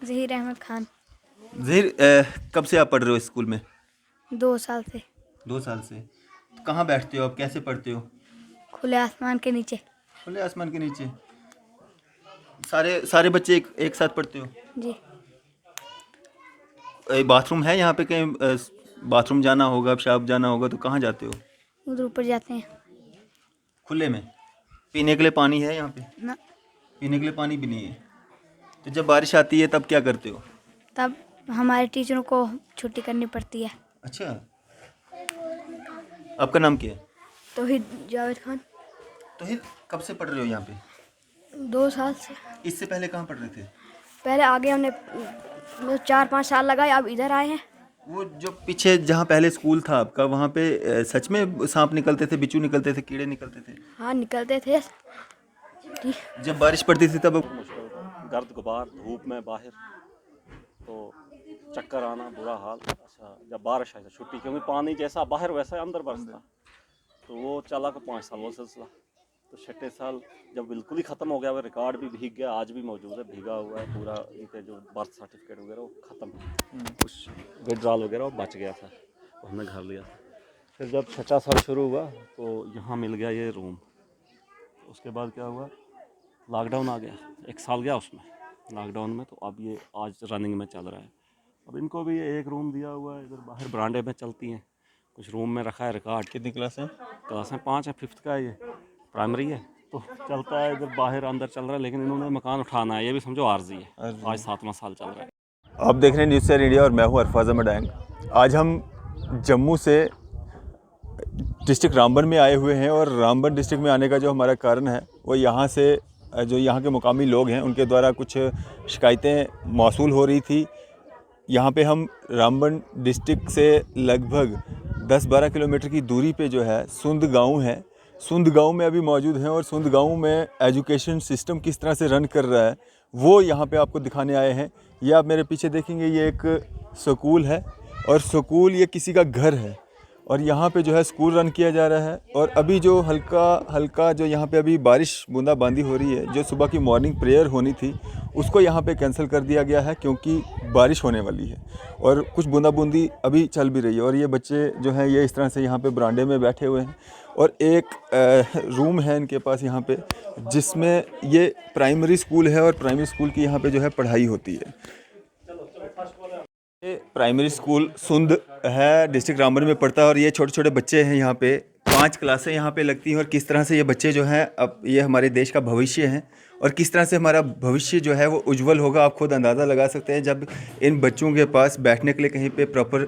ज़हीर अहमद खान। ज़हीर, कब से आप पढ़ रहे हो स्कूल में? 2 साल से। 2 साल से। तो कहाँ बैठते हो आप, कैसे पढ़ते हो? खुले आसमान के नीचे। खुले आसमान के नीचे। सारे सारे बच्चे एक साथ पढ़ते हो? जी। बाथरूम है यहाँ पे कहीं? बाथरूम जाना होगा, पेशाब जाना होगा तो कहाँ जाते हो? उधर ऊपर जाते हैं। खुले में। पीने के लिए पानी है यहाँ पे? ना। पीने के लिए पानी भी नहीं है। तो जब बारिश आती है तब क्या करते हो? तब हमारे टीचरों को छुट्टी करनी पड़ती है। अच्छा, आपका नाम क्या है? तौहीद जावेद खान। तो हिल कब से पढ़ रहे हो यहाँ पे? 2 साल से। इससे पहले कहाँ पढ़ रहे थे? पहले आगे हमने 4-5 साल लगाए, अब इधर आए हैं। वो जो पीछे जहाँ पहले स्कूल था आपका, वहाँ पे सच में सांप निकलते थे, बिच्छू निकलते थे, कीड़े निकलते थे? हाँ, निकलते थे। जब बारिश पड़ती थी तब? मुश्किल था, गर्द गुबार, धूप में बाहर, तो चक्कर आना, बुरा हाल। अच्छा, जब बारिश आई तो छुट्टी, क्योंकि पानी जैसा बाहर वैसा अंदर बरसता, तो वो चला को 5 साल वो सिलसिला। तो 6ठे साल जब बिल्कुल ही ख़त्म हो गया, वो रिकॉर्ड भी भीग गया, आज भी मौजूद है, भीगा हुआ है पूरा। इनके जो बर्थ सर्टिफिकेट वगैरह वो ख़त्म है, कुछ विड्रॉल वगैरह वो बच गया था, वो हमने घर लिया था। फिर जब 6ठा साल शुरू हुआ तो यहाँ मिल गया ये रूम। उसके बाद क्या हुआ, लॉकडाउन आ गया, 1 साल गया उसमें लॉकडाउन में। तो अब ये आज रनिंग में चल रहा है। अब इनको भी ये एक रूम दिया हुआ है, इधर बाहर बरांडे में चलती हैं, कुछ रूम में रखा है रिकॉर्ड। कितनी क्लास है? क्लासें 5 है, 5th का है, ये प्राइमरी है, तो चलता है इधर बाहर अंदर चल रहा है। लेकिन इन्होंने मकान उठाना है, ये भी समझो आर्जी है। आज 7वां साल चल रहा है। आप देख रहे हैं न्यूज़ शेयर इंडिया और मैं हूं अरफाज अहमद डैंग। आज हम जम्मू से डिस्ट्रिक्ट रामबन में आए हुए हैं और रामबन डिस्ट्रिक्ट में आने का जो हमारा कारण है वो यहाँ से जो यहाँ के मुकामी लोग हैं उनके द्वारा कुछ शिकायतें मौसूल हो रही थी। यहाँ पे हम रामबन डिस्ट्रिक्ट से लगभग 10-12 किलोमीटर की दूरी पे जो है सुंद गांव है। सुंद गांव में अभी मौजूद हैं और सुंद गांव में एजुकेशन सिस्टम किस तरह से रन कर रहा है वो यहाँ पे आपको दिखाने आए हैं। ये आप मेरे पीछे देखेंगे, ये एक स्कूल है और स्कूल ये किसी का घर है और यहाँ पे जो है स्कूल रन किया जा रहा है। और अभी जो हल्का हल्का जो यहाँ पे अभी बारिश बूंदाबांदी हो रही है, जो सुबह की मॉर्निंग प्रेयर होनी थी उसको यहाँ पे कैंसिल कर दिया गया है क्योंकि बारिश होने वाली है और कुछ बूंदाबूंदी अभी चल भी रही है। और ये बच्चे जो हैं ये इस तरह से यहाँ पे बरांडे में बैठे हुए हैं और एक रूम है इनके पास यहाँ पे जिसमें ये प्राइमरी स्कूल है और प्राइमरी स्कूल की यहाँ पे जो है पढ़ाई होती है। ये प्राइमरी स्कूल सुंद है, डिस्ट्रिक्ट रामबन में पड़ता है और ये छोटे छोटे बच्चे हैं। यहाँ पे 5 क्लासें यहाँ पे लगती हैं और किस तरह से ये बच्चे जो हैं अब ये हमारे देश का भविष्य हैं और किस तरह से हमारा भविष्य जो है वो उज्जवल होगा आप खुद अंदाज़ा लगा सकते हैं जब इन बच्चों के पास बैठने के लिए कहीं पे प्रॉपर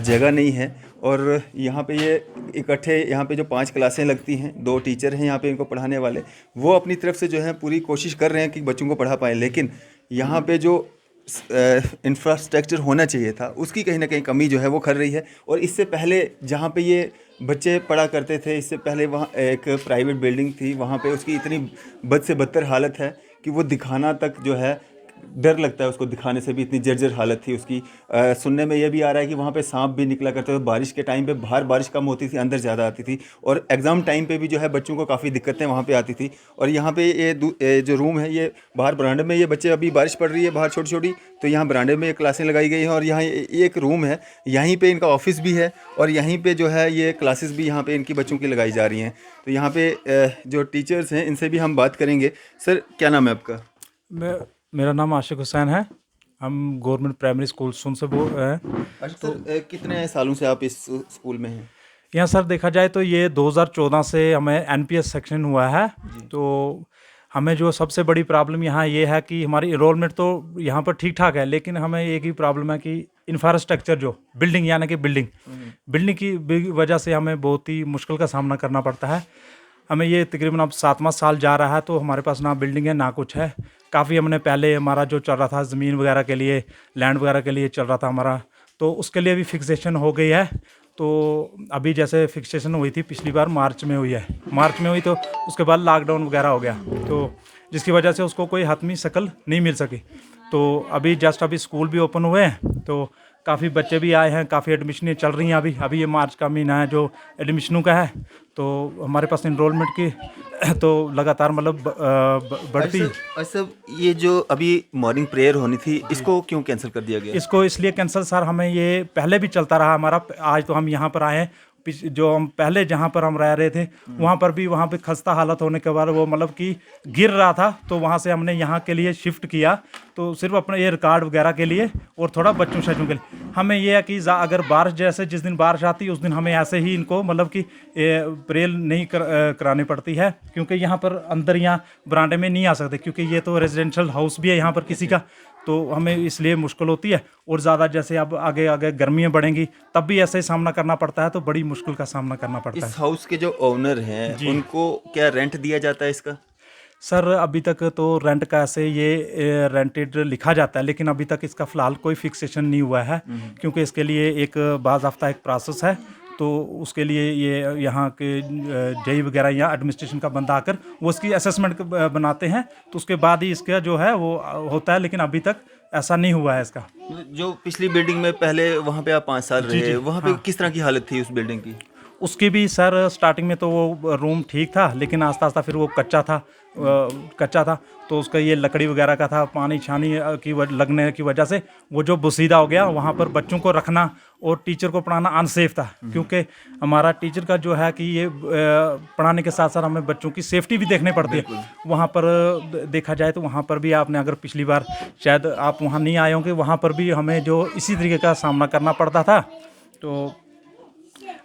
जगह नहीं है। और यहाँ पे ये इकट्ठे यहाँ पे जो 5 क्लासें लगती हैं, 2 टीचर हैं यहाँ पे इनको पढ़ाने वाले, वो अपनी तरफ से जो है पूरी कोशिश कर रहे हैं कि बच्चों को पढ़ा पाएँ। लेकिन यहाँ पे जो इंफ्रास्ट्रक्चर होना चाहिए था उसकी कहीं ना कहीं कमी जो है वो कर रही है। और इससे पहले जहाँ पे ये बच्चे पढ़ा करते थे, इससे पहले वहाँ एक प्राइवेट बिल्डिंग थी, वहाँ पे उसकी इतनी बद से बदतर हालत है कि वो दिखाना तक जो है डर लगता है, उसको दिखाने से भी इतनी जर्जर हालत थी उसकी। सुनने में ये भी आ रहा है कि वहाँ पे सांप भी निकला करते थे। बारिश के टाइम पे बाहर बारिश कम होती थी, अंदर ज़्यादा आती थी और एग्ज़ाम टाइम पे भी जो है बच्चों को काफ़ी दिक्कतें वहाँ पे आती थी। और यहाँ पे ये जो रूम है ये बाहर बरांडे में, ये बच्चे अभी बारिश पड़ रही है बाहर छोटी छोटी, तो यहाँ बरांडे में क्लासें लगाई गई हैं और यहाँ एक रूम है, यहीं पर इनका ऑफिस भी है और यहीं पर जो है ये क्लासेस भी यहाँ पर इनकी बच्चों की लगाई जा रही हैं। तो यहाँ पर जो टीचर्स हैं इनसे भी हम बात करेंगे। सर, क्या नाम है आपका? मेरा नाम आशिक हुसैन है। हम गवर्नमेंट प्राइमरी स्कूल सुन से बोल रहे हैं। अच्छा सर, कितने सालों से आप इस स्कूल में हैं? यहाँ सर देखा जाए तो ये 2014 से हमें एनपीएस सेक्शन हुआ है। तो हमें जो सबसे बड़ी प्रॉब्लम यहाँ ये है कि हमारी इनरोलमेंट तो यहाँ पर ठीक ठाक है, लेकिन हमें एक ही प्रॉब्लम है कि इंफ्रास्ट्रक्चर जो बिल्डिंग यानी कि बिल्डिंग की वजह से हमें बहुत ही मुश्किल का सामना करना पड़ता है। हमें ये तकरीबन अब 7वां साल जा रहा है तो हमारे पास ना बिल्डिंग है ना कुछ है। काफ़ी हमने पहले हमारा जो चल रहा था ज़मीन वगैरह के लिए, लैंड वगैरह के लिए चल रहा था हमारा, तो उसके लिए भी फिक्सेशन हो गई है। तो अभी जैसे फिक्सेशन हुई थी पिछली बार मार्च में हुई है, मार्च में हुई तो उसके बाद लॉकडाउन वगैरह हो गया, तो जिसकी वजह से उसको कोई हतमी शक्ल नहीं मिल सकी। तो अभी जस्ट अभी स्कूल भी ओपन हुए हैं, तो काफ़ी बच्चे भी आए हैं, काफ़ी एडमिशनें चल रही हैं अभी ये मार्च का महीना है जो एडमिशनों का है, तो हमारे पास इनरोलमेंट की तो लगातार मतलब बढ़ती। अच्छा, ये जो अभी मॉर्निंग प्रेयर होनी थी, इसको क्यों कैंसिल कर दिया गया? इसको इसलिए कैंसिल सर, हमें ये पहले भी चलता रहा हमारा, आज तो हम यहाँ पर आए हैं, जो हम पहले जहाँ पर हम रह रहे थे वहाँ पर भी, वहाँ पे खस्ता हालत होने के बाद वो मतलब कि गिर रहा था, तो वहाँ से हमने यहाँ के लिए शिफ्ट किया, तो सिर्फ अपने ये रिकॉर्ड वगैरह के लिए और थोड़ा बच्चों शच्चों के लिए। हमें ये है कि अगर बारिश, जैसे जिस दिन बारिश आती उस दिन हमें ऐसे ही इनको मतलब कि प्रेयर नहीं करानी पड़ती है, क्योंकि यहाँ पर अंदर यहाँ बरामदे में नहीं आ सकते, क्योंकि ये तो रेजिडेंशियल हाउस भी है यहाँ पर किसी का, तो हमें इसलिए मुश्किल होती है। और ज़्यादा जैसे अब आगे आगे गर्मियाँ बढ़ेंगी तब भी ऐसे ही सामना करना पड़ता है, तो बड़ी मुश्किल का सामना करना पड़ता है। इस हाउस के जो ओनर हैं उनको क्या रेंट दिया जाता है इसका? सर अभी तक तो रेंट का ऐसे ये रेंटेड लिखा जाता है, लेकिन अभी तक इसका फ़िलहाल कोई फिक्सेशन नहीं हुआ है, क्योंकि इसके लिए एक बाज़ाब्ता एक प्रोसेस है, तो उसके लिए ये यहाँ के जेई वगैरह या एडमिनिस्ट्रेशन का बंदा आकर वो इसकी असेसमेंट बनाते हैं, तो उसके बाद ही इसका जो है वो होता है, लेकिन अभी तक ऐसा नहीं हुआ है इसका। जो पिछली बिल्डिंग में पहले वहाँ पे आप 5 साल रहे, वहाँ पे किस तरह की हालत थी उस बिल्डिंग की? उसकी भी सर स्टार्टिंग में तो वो रूम ठीक था, लेकिन आस्ता आस्ता फिर वो कच्चा था, तो उसका ये लकड़ी वगैरह का था, पानी छानी की लगने की वजह से वो जो बुसीदा हो गया, वहाँ पर बच्चों को रखना और टीचर को पढ़ाना अनसेफ था, क्योंकि हमारा टीचर का जो है कि ये पढ़ाने के साथ साथ हमें बच्चों की सेफ्टी भी देखनी पड़ती है। वहाँ पर देखा जाए तो वहाँ पर भी आपने अगर पिछली बार शायद आप वहाँ नहीं आए होंगे, वहाँ पर भी हमें जो इसी तरीके का सामना करना पड़ता था, तो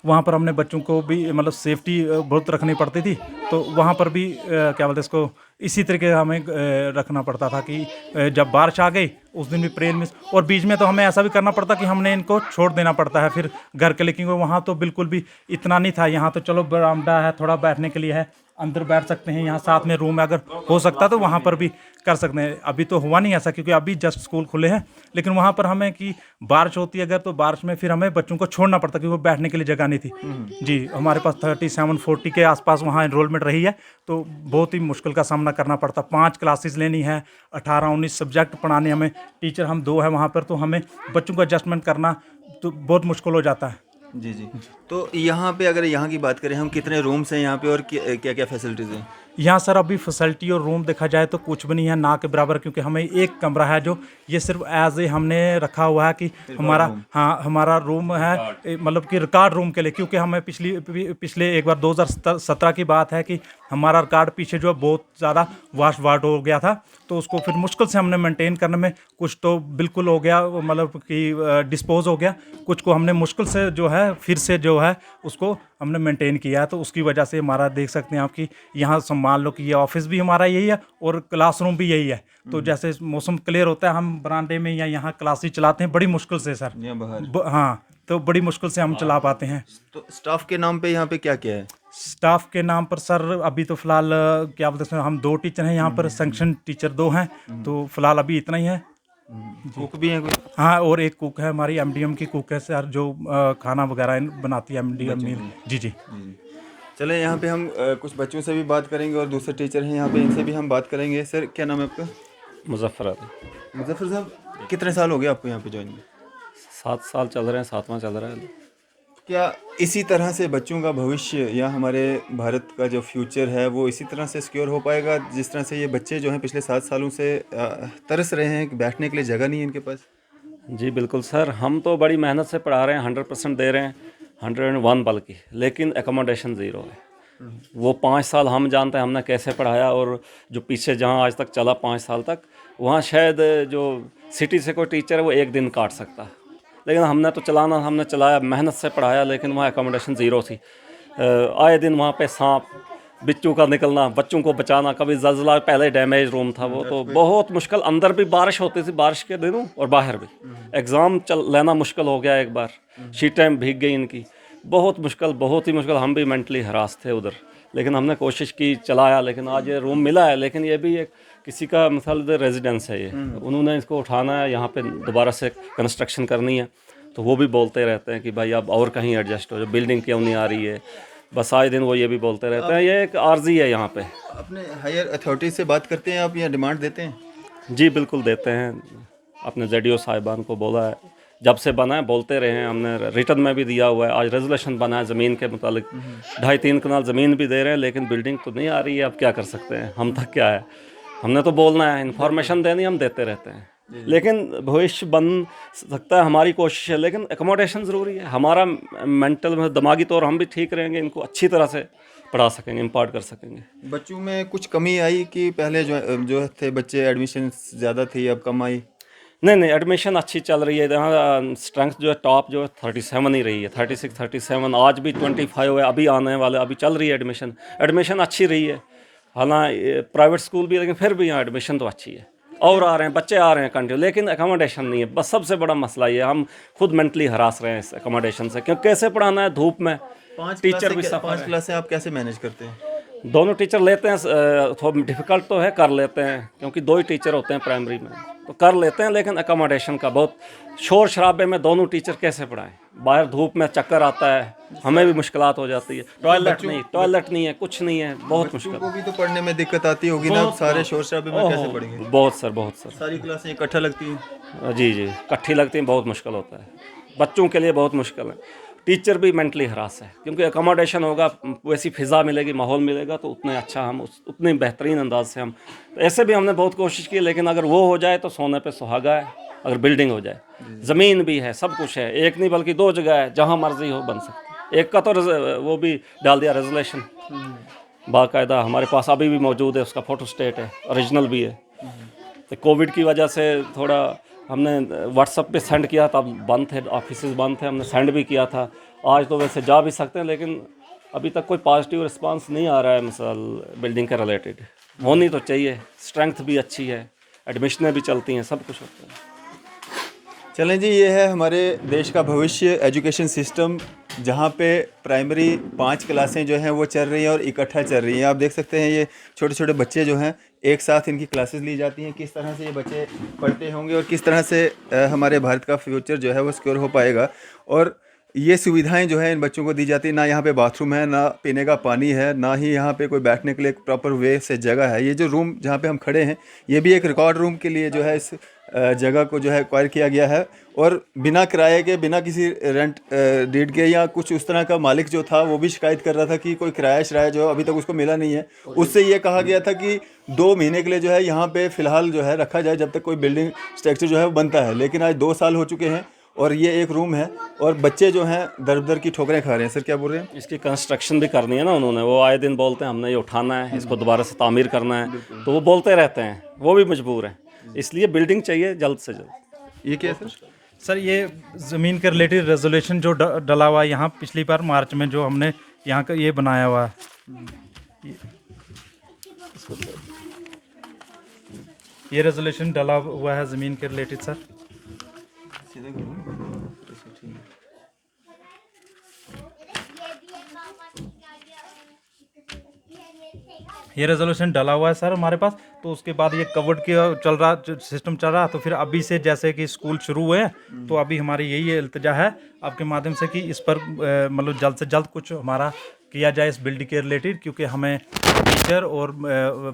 वहाँ पर हमने बच्चों को भी मतलब सेफ्टी बहुत रखनी पड़ती थी, तो वहाँ पर भी क्या बोलते हैं इसको, इसी तरीके हमें रखना पड़ता था कि जब बारिश आ गई उस दिन भी प्रेयर मिस, और बीच में तो हमें ऐसा भी करना पड़ता कि हमने इनको छोड़ देना पड़ता है फिर घर के लिए, क्योंकि वहाँ तो बिल्कुल भी इतना नहीं था। यहाँ तो चलो बरामदा है, थोड़ा बैठने के लिए है, अंदर बैठ सकते हैं, यहाँ साथ में रूम है, अगर हो सकता तो वहाँ पर भी कर सकते हैं। अभी तो हुआ नहीं ऐसा, क्योंकि अभी जस्ट स्कूल खुले हैं, लेकिन वहाँ पर हमें कि बारिश होती है अगर, तो बारिश में फिर हमें बच्चों को छोड़ना पड़ता, क्योंकि वो बैठने के लिए जगह नहीं थी। जी, हमारे पास 37-40 के आसपास वहाँ एनरोलमेंट रही है, तो बहुत ही मुश्किल का सामना करना पड़ता। 5 क्लासेस लेनी है, 18-19 सब्जेक्ट पढ़ाने, हमें टीचर हम 2 हैं वहाँ पर, तो हमें बच्चों को एडजस्टमेंट करना तो बहुत मुश्किल हो जाता है। जी जी। तो यहाँ पे अगर यहाँ की बात करें हम, कितने रूम्स हैं यहाँ पे और क्या क्या फैसिलिटीज़ हैं? यहाँ सर अभी फैसिलिटी और रूम देखा जाए तो कुछ भी नहीं है, ना के बराबर, क्योंकि हमें एक कमरा है जो ये सिर्फ एज ए हमने रखा हुआ है कि हमारा रूम है, मतलब कि रिकॉर्ड रूम के लिए, क्योंकि हमें पिछले एक बार 2017 की बात है कि हमारा रिकॉर्ड पीछे जो बहुत ज़्यादा वाश वाट हो गया था, तो उसको फिर मुश्किल से हमने मेंटेन करने में, कुछ तो बिल्कुल हो गया मतलब कि डिस्पोज हो गया, कुछ को हमने मुश्किल से जो है फिर से जो है उसको हमने मेंटेन किया है, तो उसकी वजह से हमारा देख सकते हैं आप कि यहाँ मान लो कि ये ऑफिस भी हमारा यही है और क्लासरूम भी यही है, तो जैसे मौसम क्लियर होता है हम बरामदे में या यहाँ क्लासेस चलाते हैं बड़ी मुश्किल से सर, हाँ, तो बड़ी मुश्किल से हम चला पाते हैं। तो स्टाफ के नाम पे यहाँ पे क्या क्या है? स्टाफ के नाम पर सर अभी तो फिलहाल क्या बोलते हैं, हम 2 टीचर हैं यहाँ पर, सैंक्शन टीचर 2 हैं, तो फिलहाल अभी इतना ही है। कुक भी है कोई? हाँ, और एक कुक है, हमारी एमडीएम की कुक है सर, जो खाना वगैरह बनाती है, एमडीएम मील। जी जी। चले यहाँ पे हम कुछ बच्चों से भी बात करेंगे और दूसरे टीचर हैं यहाँ पे, इनसे भी हम बात करेंगे। सर क्या नाम है आपका? मुजफ्फर अली। मुजफ्फर साहब, कितने साल हो गए आपको यहाँ पे ज्वाइन? 7 साल चल रहे हैं, 7वां चल रहा है। क्या इसी तरह से बच्चों का भविष्य या हमारे भारत का जो फ्यूचर है वो इसी तरह से सिक्योर हो पाएगा, जिस तरह से ये बच्चे जो हैं पिछले 7 सालों से तरस रहे हैं कि बैठने के लिए जगह नहीं है इनके पास? जी बिल्कुल सर, हम तो बड़ी मेहनत से पढ़ा रहे हैं, 100% दे रहे हैं, 101 बल्कि, लेकिन एकोमोडेशन ज़ीरो है। वो 5 साल हम जानते हैं हमने कैसे पढ़ाया, और जो पीछे जहाँ आज तक चला 5 साल तक, वहाँ शायद जो सिटी से कोई टीचर है वो 1 दिन काट सकता, लेकिन हमने चलाया, मेहनत से पढ़ाया, लेकिन वहाँ एकोमोडेशन ज़ीरो थी। आए दिन वहाँ पे सांप बिच्छू का निकलना, बच्चों को बचाना, कभी जल्जला, पहले डैमेज रूम था वो, तो बहुत मुश्किल, अंदर भी बारिश होती थी बारिश के दिनों और बाहर भी। एग्ज़ाम लेना मुश्किल हो गया, एक बार शीटें भीग गई इनकी, बहुत मुश्किल, बहुत ही मुश्किल। हम भी मेंटली हरास थे उधर, लेकिन हमने कोशिश की, चलाया, लेकिन आज ये रूम मिला है, लेकिन ये भी एक किसी का मतलब रेजिडेंस है, ये उन्होंने इसको उठाना है, यहाँ पे दोबारा से कंस्ट्रक्शन करनी है, तो वो भी बोलते रहते हैं कि भाई अब और कहीं एडजस्ट हो जाओ, बिल्डिंग क्यों नहीं आ रही है, बस आए दिन वो ये भी बोलते रहते हैं। ये एक आर्जी है यहाँ पे। अपने हायर अथॉरिटी से बात करते हैं आप या डिमांड देते हैं? जी बिल्कुल देते हैं, अपने जेडीओ साहिबान को बोला है, जब से बना है बोलते रहे हैं, हमने रिटर्न में भी दिया हुआ है। आज रेजोल्यूशन बना है ज़मीन के मुतालिक, 2.5-3 कनाल ज़मीन भी दे रहे हैं, लेकिन बिल्डिंग तो नहीं आ रही है। अब क्या कर सकते हैं, हम तक क्या है, हमने तो बोलना है, इन्फॉर्मेशन देनी हम देते रहते हैं, लेकिन भविष्य बन सकता है, हमारी कोशिश है। लेकिन एकोमोडेशन ज़रूरी है, हमारा मेंटल दिमागी तौर हम भी ठीक रहेंगे, इनको अच्छी तरह से पढ़ा सकेंगे, इम्पार्ट कर सकेंगे। बच्चों में कुछ कमी आई कि पहले जो थे बच्चे एडमिशन ज़्यादा थी, अब कम आई? नहीं, एडमिशन अच्छी चल रही है। यहाँ स्ट्रेंथ जो है टॉप जो है 37 ही रही है, 36, 37, आज भी 25 है, अभी आने वाले, अभी चल रही है एडमिशन अच्छी रही है। हालांकि प्राइवेट स्कूल भी, लेकिन फिर भी यहाँ एडमिशन तो अच्छी है, और आ रहे हैं बच्चे, आ रहे हैं कंटिन्यू, लेकिन एकोमोडेशन नहीं है। बस सबसे बड़ा मसला ये, हम खुद मेंटली हरास रहे हैं इस एकोमोडेशन से, क्योंकि कैसे पढ़ाना है धूप में, टीचर भी सफर 5 क्लासें आप कैसे मैनेज करते हैं? दोनों टीचर लेते हैं, थोड़ा डिफ़िकल्ट तो है, कर लेते हैं, क्योंकि 2 ही टीचर होते हैं प्राइमरी में, तो कर लेते हैं। लेकिन एकोमोडेशन का बहुत शोर शराबे में दोनों टीचर कैसे पढ़ाएं, बाहर धूप में चक्कर आता है, हमें भी मुश्किलात हो जाती है। टॉयलेट नहीं है, कुछ नहीं है, बहुत मुश्किल। को भी तो पढ़ने में दिक्कत आती होगी ना, सारे शोर शराबे में कैसे पढ़ेंगे? बहुत सर सारी क्लासें इकट्ठा लगती हैं? जी, इकट्ठी लगती हैं, बहुत मुश्किल होता है, बच्चों के लिए बहुत मुश्किल है। टीचर भी मेंटली हरास है, क्योंकि एकोमोडेशन होगा, वैसी फ़िज़ा मिलेगी, माहौल मिलेगा, तो उतने अच्छा हम उतने बेहतरीन अंदाज से हम, तो ऐसे भी हमने बहुत कोशिश की, लेकिन अगर वो हो जाए तो सोने पे सुहागा है। अगर बिल्डिंग हो जाए, ज़मीन भी है, सब कुछ है, एक नहीं बल्कि 2 जगह है, जहाँ मर्जी हो बन सकती है। एक का तो वो भी डाल दिया रेजोल्यूशन, बाकायदा हमारे पास अभी भी मौजूद है, उसका फ़ोटो स्टेट है, ओरिजिनल भी है। तो कोविड की वजह से थोड़ा हमने व्हाट्सएप पे सेंड किया, तब बंद थे, ऑफिस बंद थे, हमने सेंड भी किया था। आज तो वैसे जा भी सकते हैं, लेकिन अभी तक कोई पॉजिटिव रिस्पांस नहीं आ रहा है। मिसाल बिल्डिंग के रिलेटेड होनी तो चाहिए, स्ट्रेंथ भी अच्छी है, एडमिशनें भी चलती हैं, सब कुछ होता है। चलें जी, ये है हमारे देश का भविष्य, एजुकेशन सिस्टम, जहाँ पे प्राइमरी 5 क्लासें जो हैं वो चल रही हैं और इकट्ठा चल रही हैं। आप देख सकते हैं ये छोटे छोटे बच्चे जो हैं, एक साथ इनकी क्लासेस ली जाती हैं। किस तरह से ये बच्चे पढ़ते होंगे और किस तरह से हमारे भारत का फ्यूचर जो है वो सिक्योर हो पाएगा। और ये सुविधाएं जो है इन बच्चों को दी जाती है, ना यहाँ पे बाथरूम है, ना पीने का पानी है, ना ही यहाँ पे कोई बैठने के लिए प्रॉपर वे से जगह है। ये जो रूम जहाँ पे हम खड़े हैं, ये भी एक रिकॉर्ड रूम के लिए जो है इस जगह को जो है एक्वायर किया गया है, और बिना किराए के, बिना किसी रेंट डीड के या कुछ उस तरह का मालिक जो था वो भी शिकायत कर रहा था कि कोई किराया जो अभी तक उसको मिला नहीं है। उससे ये कहा गया था कि 2 महीने के लिए जो है यहाँ पे फ़िलहाल जो है रखा जाए, जब तक कोई बिल्डिंग स्ट्रक्चर जो है वो बनता है। लेकिन आज 2 साल हो चुके हैं और ये एक रूम है, और बच्चे जो हैं दर की ठोकरें खा रहे हैं। सर क्या बोल रहे हैं? इसकी कंस्ट्रक्शन भी करनी है ना उन्होंने, वो आए दिन बोलते हैं हमने ये उठाना है, इसको दोबारा से तामीर करना है, तो वो बोलते रहते हैं, वो भी मजबूर हैं, इसलिए बिल्डिंग चाहिए जल्द से जल्द। ये क्या है सर? ये ज़मीन के रिलेटेड रेजोल्यूशन जो डला हुआ है यहाँ, पिछली बार मार्च में जो हमने यहाँ का ये बनाया हुआ है, ये रेजोल्यूशन डला हुआ है ज़मीन के रिलेटेड सर। ये रेजोल्यूशन डला हुआ है सर हमारे पास। तो उसके बाद ये कवर्ड की सिस्टम चल रहा, तो फिर अभी से जैसे कि स्कूल शुरू हुए हैं, तो अभी हमारी यही इल्तिजा है आपके माध्यम से कि इस पर मतलब जल्द से जल्द कुछ हमारा किया जाए इस बिल्डिंग के रिलेटेड, क्योंकि हमें टीचर और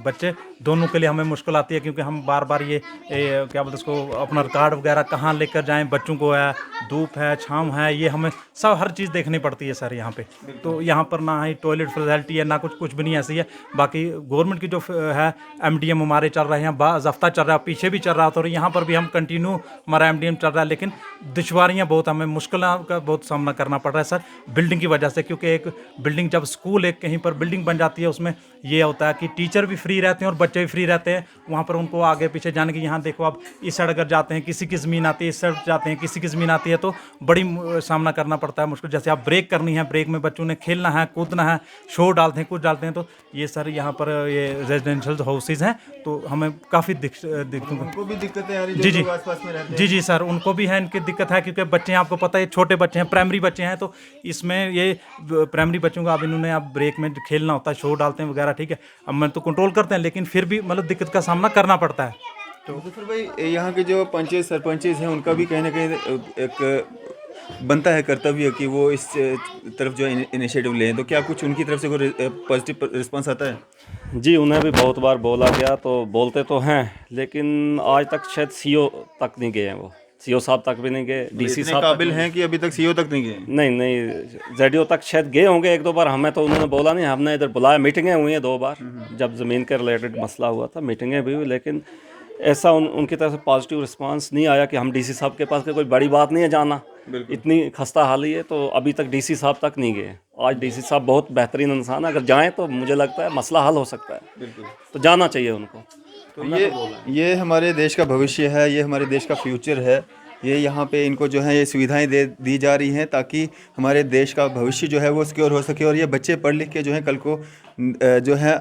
बच्चे दोनों के लिए हमें मुश्किल आती है, क्योंकि हम बार बार ये क्या बोलते हैं उसको, अपना रिकॉर्ड वगैरह कहाँ लेकर जाएं, बच्चों को है, धूप है, छाँव है, ये हमें सब हर चीज़ देखनी पड़ती है सर यहाँ पे। तो यहाँ पर ना ही टॉयलेट फैसिलिटी है, ना कुछ भी नहीं ऐसी है। बाकी गवर्नमेंट की जो है MDM हमारे चल रहे हैं, बाज़ाफ्ता चल रहा है, पीछे भी चल रहा था, और यहाँ पर भी हम कंटिन्यू हमारा MDM चल रहा है, लेकिन दुश्वारियाँ बहुत, हमें मुश्किलों का बहुत सामना करना पड़ रहा है सर बिल्डिंग की वजह से। क्योंकि एक बिल्डिंग, जब स्कूल एक कहीं पर बिल्डिंग बन जाती है, उसमें ये होता है कि टीचर भी फ्री रहते हैं और बच्चे भी फ्री रहते हैं। वहाँ पर उनको आगे पीछे जाने की, यहाँ देखो आप इस साइड अगर जाते हैं किसी की ज़मीन आती है, इस साइड जाते हैं किसी की ज़मीन आती है, तो बड़ी सामना करना पड़ता है मुश्किल। जैसे आप ब्रेक करनी है, ब्रेक में बच्चों ने खेलना है, कूदना है, शोर डालते हैं, कुछ डालते हैं, तो ये सर यहाँ पर ये रेजिडेंशियल हाउसेज हैं, तो हमें काफ़ी उनको भी दिक्कतें आ रही जी जो आसपास में रहते हैं। जी सर, उनको भी है, इनकी दिक्कत है, क्योंकि बच्चे हैं, आपको पता है छोटे बच्चे हैं, प्राइमरी बच्चे हैं, तो इसमें ये प्राइमरी बच्चों का अब इन्होंने अब ब्रेक में खेलना होता है, शोर डालते हैं वगैरह, ठीक है, अब मैं तो कंट्रोल करते हैं, लेकिन फिर भी मतलब दिक्कत का सामना करना पड़ता है। तो फिर भाई यहाँ के जो पंचायत सरपंचेस हैं, उनका भी कहीं ना कहीं एक बनता है कर्तव्य कि वो इस तरफ जो इनिशिएटिव लें, तो क्या कुछ उनकी तरफ से कोई पॉजिटिव रिस्पांस आता है? जी, उन्हें भी बहुत बार बोला गया, तो बोलते तो हैं, लेकिन आज तक शायद CO तक नहीं गए हैं वो, सीओ साहब तक भी नहीं गए, डीसी इतने साहब काबिल हैं कि अभी तक सीईओ तक नहीं गए। नहीं जेडीओ तक शायद गए होंगे 1-2 बार, हमें तो उन्होंने बोला नहीं। हमने इधर बुलाया, मीटिंगें हुई हैं 2 बार, जब ज़मीन के रिलेटेड मसला हुआ था मीटिंगें भी हुई, लेकिन ऐसा उनकी तरफ से पॉजिटिव रिस्पांस नहीं आया कि हम डीसी साहब के पास, कोई बड़ी बात नहीं है जाना, इतनी खस्ता हाली है, तो अभी तक डीसी साहब तक नहीं गए। आज डीसी साहब बहुत बेहतरीन इंसान है, अगर जाएँ तो मुझे लगता है मसला हल हो सकता है, तो जाना चाहिए उनको। तो ये हमारे देश का भविष्य है, ये हमारे देश का फ्यूचर है। ये यहाँ पे इनको जो है ये सुविधाएं दी जा रही हैं ताकि हमारे देश का भविष्य जो है वो सिक्योर हो सके और ये बच्चे पढ़ लिख के जो है कल को जो है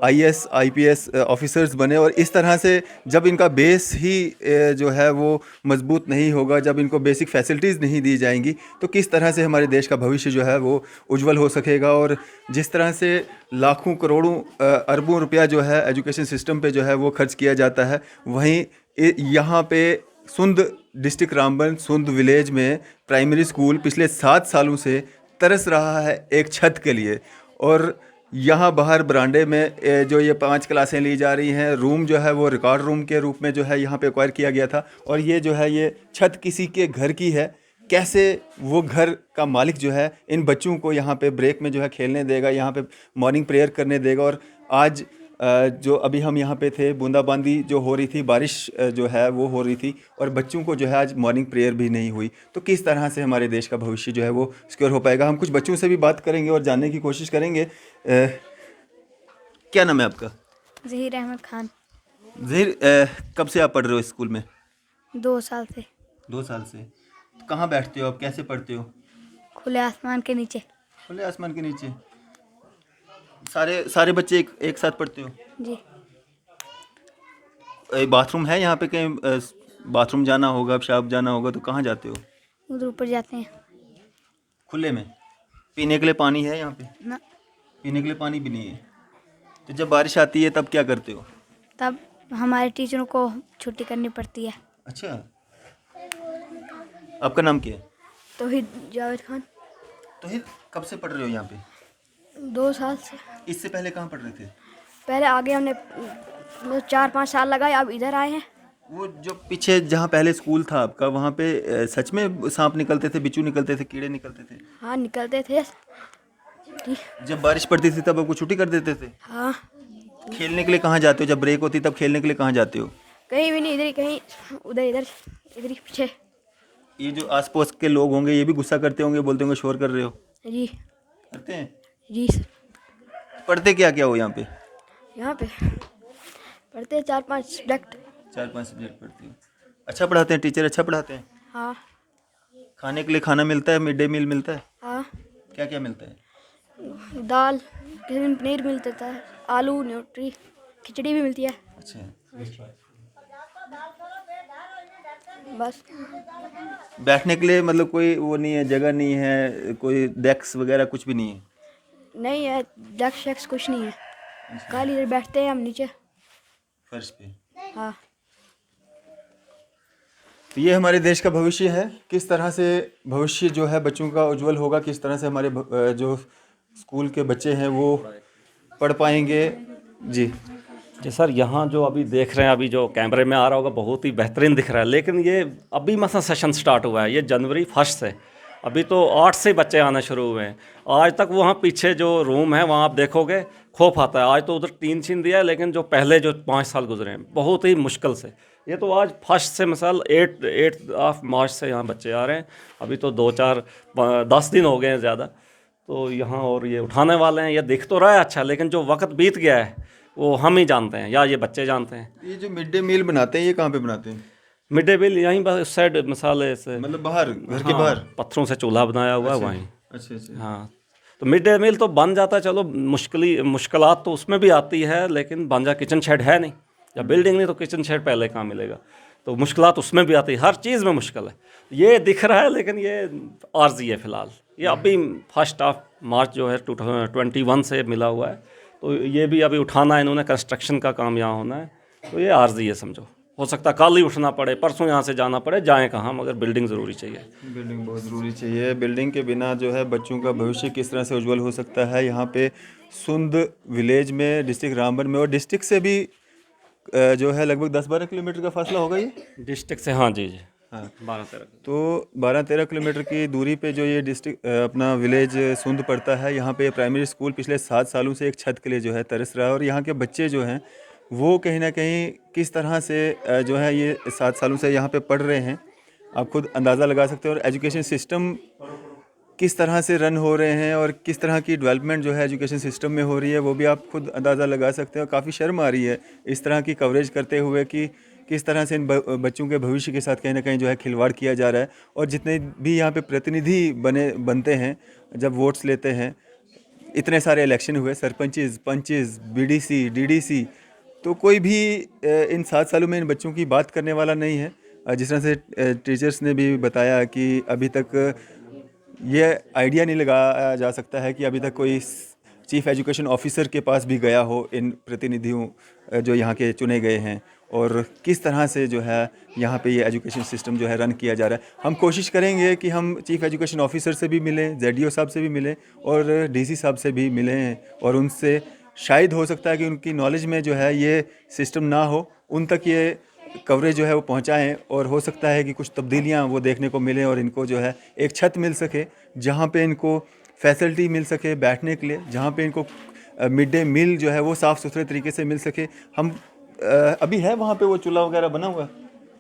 आईएएस आईपीएस ऑफिसर्स बने। और इस तरह से जब इनका बेस ही जो है वो मजबूत नहीं होगा, जब इनको बेसिक फैसिलिटीज़ नहीं दी जाएंगी, तो किस तरह से हमारे देश का भविष्य जो है वो उज्जवल हो सकेगा। और जिस तरह से लाखों करोड़ों अरबों रुपया जो है एजुकेशन सिस्टम पे जो है वो खर्च किया जाता है, वहीं यहाँ पे सुंद डिस्ट्रिक्ट रामबन सुंद विलेज में प्राइमरी स्कूल पिछले 7 सालों से तरस रहा है एक छत के लिए। और यहाँ बाहर बरांडे में जो ये 5 क्लासें ली जा रही हैं, रूम जो है वो रिकॉर्ड रूम के रूप में जो है यहाँ पे एक्वायर किया गया था, और ये जो है ये छत किसी के घर की है। कैसे वो घर का मालिक जो है इन बच्चों को यहाँ पे ब्रेक में जो है खेलने देगा, यहाँ पे मॉर्निंग प्रेयर करने देगा। और आज जो अभी हम यहाँ पे थे, बूंदाबांदी जो हो रही थी, बारिश जो है वो हो रही थी, और बच्चों को जो है आज मॉर्निंग प्रेयर भी नहीं हुई। तो किस तरह से हमारे देश का भविष्य जो है वो सिक्योर हो पाएगा। हम कुछ बच्चों से भी बात करेंगे और जानने की कोशिश करेंगे। क्या नाम है आपका? ज़हीर अहमद खान। ज़हीर, कब से आप पढ़ रहे हो स्कूल में? 2 साल से। 2 साल से। तो कहाँ बैठते हो आप, कैसे पढ़ते हो? खुले आसमान के नीचे। खुले आसमान के नीचे। सारे बच्चे एक साथ पढ़ते हो? जी। बाथरूम है यहाँ पे कहीं? बाथरूम जाना होगा, पेशाब जाना होगा तो कहाँ जाते हो? उधर ऊपर जाते हैं। खुले में? पीने के लिए पानी है यहाँ पे? ना। पीने के लिए पानी भी नहीं है। तो जब बारिश आती है तब क्या करते हो? तब हमारे टीचरों को छुट्टी करनी पड़ती है। अच्छा, आपका नाम क्या है? तौहीद जावेद खान। तो कब से पढ़ रहे हो यहाँ पे? 2 साल से। इससे पहले कहाँ पढ़ रहे थे? पहले आगे हमने 4-5 साल लगाए, अब इधर आए हैं। वो जो पीछे जहाँ पहले स्कूल था आपका, वहाँ पे सच में सांप निकलते थे, बिच्छू निकलते थे, कीड़े निकलते थे? हाँ, निकलते थे। जब बारिश पड़ती थी तब आपको छुट्टी कर देते थे? हाँ। खेलने के लिए कहाँ जाते हो? जब ब्रेक होती तब खेलने के लिए कहाँ जाते हो? कहीं भी नहीं, इधर ही कहीं, उधर इधर ही पीछे। ये जो आस पड़ोस के लोग होंगे ये भी गुस्सा करते होंगे, बोलते होंगे शोर कर रहे हो? जी। करते हैं? जी सर। पढ़ते क्या क्या हो यहाँ पे? यहाँ पे पढ़ते हैं 4-5 सब्जेक्ट। 4-5 सब्जेक्ट पढ़ते हो। अच्छा पढ़ाते हैं टीचर? अच्छा पढ़ाते हैं? हाँ। खाने के लिए खाना मिलता है? मिड डे मील मिलता है? हाँ। क्या क्या मिलता है? दाल, किसी दिन पनीर मिलता है, आलू, न्यूट्री, खिचड़ी भी मिलती है। अच्छा। बस। बैठने के लिए मतलब कोई वो नहीं है, जगह नहीं है, कोई डेस्क वगैरह कुछ भी नहीं है? नहीं है, डेस्क शेक्स कुछ नहीं है। खाली इधर बैठते हैं हम नीचे फर्श पे। हाँ। तो ये हमारे देश का भविष्य है। किस तरह से भविष्य जो है बच्चों का उज्जवल होगा, किस तरह से हमारे जो स्कूल के बच्चे हैं वो पढ़ पाएंगे। जी जी सर, यहाँ जो अभी देख रहे हैं, अभी जो कैमरे में आ रहा होगा, बहुत ही बेहतरीन दिख रहा है, लेकिन ये अभी मतलब सेशन स्टार्ट हुआ है, ये जनवरी 1 से, अभी तो 8 से बच्चे आना शुरू हुए हैं। आज तक वहाँ पीछे जो रूम है वहाँ आप देखोगे खौफ आता है। आज तो उधर 3 छीन दिया है, लेकिन जो पहले जो 5 साल गुजरे हैं बहुत ही मुश्किल से, ये तो आज 1 से मिसाल 8 मार्च से यहाँ बच्चे आ रहे हैं। अभी तो 2-4-10 दिन हो गए हैं ज़्यादा, तो यहाँ और ये उठाने वाले हैं। ये दिख तो रहा है अच्छा, लेकिन जो वक्त बीत गया है वो हम ही जानते हैं या ये बच्चे जानते हैं। ये जो मिड डे मील बनाते हैं ये कहाँ पे बनाते हैं? मिड डे मील यहीं बस उस साइड मिसाल से, मतलब बाहर, घर के हाँ, बाहर पत्थरों से चूल्हा बनाया हुआ है वहीं। अच्छा अच्छा। हाँ, तो मिड डे मील तो बन जाता है, चलो मुश्किलात तो उसमें भी आती है, लेकिन बन जा किचन शेड है नहीं, या बिल्डिंग नहीं तो किचन शेड पहले कहाँ मिलेगा, तो मुश्किलात उसमें भी आती है। हर चीज़ में मुश्किल है। ये दिख रहा है, लेकिन ये आर्जी है फ़िलहाल। ये अभी 1 मार्च जो है 21 से मिला हुआ है, तो ये भी अभी उठाना है इन्होंने, कंस्ट्रक्शन का काम यहाँ होना है, तो ये आर्जी है समझो। हो सकता है कल ही उठना पड़े, परसों यहाँ से जाना पड़े, जाएँ कहाँ, मगर बिल्डिंग ज़रूरी चाहिए। बिल्डिंग बहुत ज़रूरी चाहिए। बिल्डिंग के बिना जो है बच्चों का भविष्य किस तरह से उज्जवल हो सकता है। यहाँ पे सुंद विलेज में, डिस्ट्रिक्ट रामबन में, और डिस्ट्रिक्ट से भी जो है लगभग 10-12 किलोमीटर का फासला होगा ये डिस्ट्रिक्ट से। हाँ जी जी। हाँ 12-13 तो 12-13 किलोमीटर की दूरी पे जो ये डिस्ट्रिक्ट अपना विलेज सुंद पड़ता है, यहाँ पे प्राइमरी स्कूल पिछले 7 सालों से एक छत के लिए जो है तरस रहा है। और यहाँ के बच्चे जो हैं वो कहीं ना कहीं किस तरह से जो है ये 7 सालों से यहाँ पे पढ़ रहे हैं, आप खुद अंदाज़ा लगा सकते हो। और एजुकेशन सिस्टम किस तरह से रन हो रहे हैं और किस तरह की डेवलपमेंट जो है एजुकेशन सिस्टम में हो रही है, वो भी आप खुद अंदाज़ा लगा सकते हो। काफ़ी शर्म आ रही है इस तरह की कवरेज करते हुए कि किस तरह से इन बच्चों के भविष्य के साथ कहीं ना कहीं जो है खिलवाड़ किया जा रहा है। और जितने भी यहाँ पे प्रतिनिधि बनते हैं, जब वोट्स लेते हैं, इतने सारे इलेक्शन हुए, सरपंचेस, पंचेस, बीडीसी, डीडीसी, तो कोई भी इन 7 सालों में इन बच्चों की बात करने वाला नहीं है। जिस तरह से टीचर्स ने भी बताया कि अभी तक ये आइडिया नहीं लगाया जा सकता है कि अभी तक कोई चीफ एजुकेशन ऑफिसर के पास भी गया हो इन प्रतिनिधियों जो यहाँ के चुने गए हैं, और किस तरह से जो है यहाँ पे ये एजुकेशन सिस्टम जो है रन किया जा रहा है। हम कोशिश करेंगे कि हम चीफ एजुकेशन ऑफिसर से भी मिलें, जेडीओ साहब से भी मिलें और डीसी साहब से भी मिलें, और उनसे शायद हो सकता है कि उनकी नॉलेज में जो है ये सिस्टम ना हो, उन तक ये कवरेज जो है वो पहुंचाएं, और हो सकता है कि कुछ तब्दीलियां वो देखने को मिलें और इनको जो है एक छत मिल सके जहां पे इनको फैसिलिटी मिल सके बैठने के लिए, जहां पे इनको मिड डे मील जो है वो साफ़ सुथरे तरीके से मिल सके। हम अभी है वहाँ पे वो चूल्हा वगैरह बना हुआ है,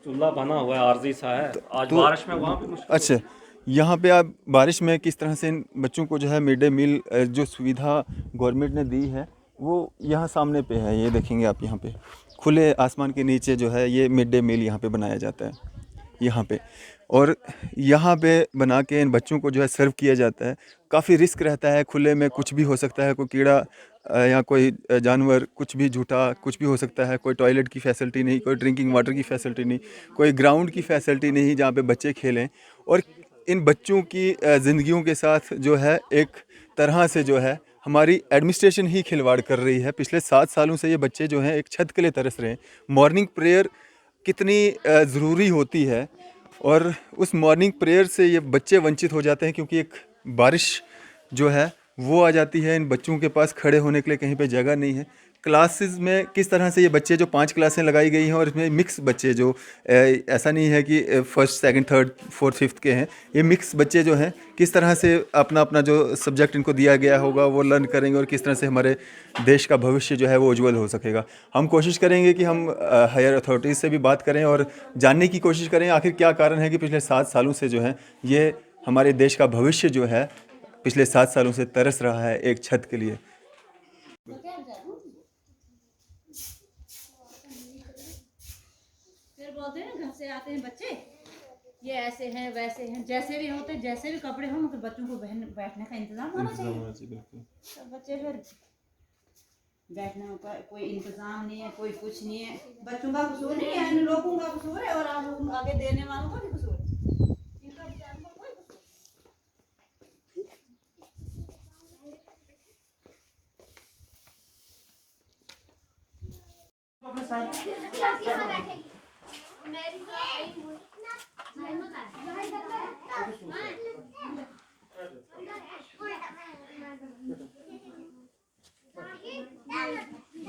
चूल्हा बना हुआ है, आरजी सा है। आज बारिश में वहाँ पे मुश्किल। अच्छा, यहाँ पे आप बारिश में किस तरह से इन बच्चों को जो है मिड डे मील जो सुविधा गवर्नमेंट ने दी है वो यहाँ सामने पे है, ये देखेंगे आप, यहाँ पे खुले आसमान के नीचे जो है ये मिड डे मील यहाँ पे बनाया जाता है यहाँ पे, और यहाँ पे बना के इन बच्चों को जो है सर्व किया जाता है। काफ़ी रिस्क रहता है, खुले में कुछ भी हो सकता है, कोई कीड़ा या कोई जानवर, कुछ भी झूठा कुछ भी हो सकता है। कोई टॉयलेट की फैसिलिटी नहीं, कोई ड्रिंकिंग वाटर की फैसिलिटी नहीं, कोई ग्राउंड की फैसिलिटी नहीं जहाँ पे बच्चे खेलें। और इन बच्चों की ज़िंदगियों के साथ जो है एक तरह से जो है हमारी एडमिनिस्ट्रेशन ही खिलवाड़ कर रही है। पिछले 7 सालों से ये बच्चे जो हैं एक छत के लिए तरस रहे हैं। मॉर्निंग प्रेयर कितनी ज़रूरी होती है, और उस मॉर्निंग प्रेयर से ये बच्चे वंचित हो जाते हैं क्योंकि एक बारिश जो है वो आ जाती है। इन बच्चों के पास खड़े होने के लिए कहीं पे जगह नहीं है। क्लासेस में किस तरह से ये बच्चे जो 5 क्लासें लगाई गई हैं, और इसमें मिक्स बच्चे जो ऐसा नहीं है कि first, second, third, fourth, fifth के हैं, ये मिक्स बच्चे जो हैं किस तरह से अपना अपना जो सब्जेक्ट इनको दिया गया होगा वो लर्न करेंगे, और किस तरह से हमारे देश का भविष्य जो है वो उज्ज्वल हो सकेगा। हम कोशिश करेंगे कि हम हायर अथॉरिटीज़ से भी बात करें और जानने की कोशिश करें आखिर क्या कारण है कि पिछले 7 सालों से जो है ये हमारे देश का भविष्य जो है पिछले 7 सालों से तरस रहा है एक छत के लिए। फिर बोलते हैं घर से आते हैं बच्चे, ये ऐसे हैं वैसे हैं, जैसे भी होते, जैसे भी कपड़े हों, मगर बच्चों को बैठने का इंतजाम होना चाहिए। तो बच्चे फिर बैठने का कोई इंतजाम नहीं है, कोई कुछ नहीं है। बच्चों का कसूर नहीं है, इन लोगों का कसूर है, और आगे देने वालों का भी कसूर है। इनका बेचारों का कोई कसूर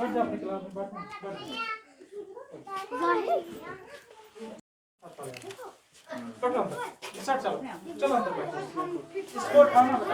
बैठ जा अपनी क्लास में, बैठ चलो अंदर बैठ, इसको उठाना नहीं।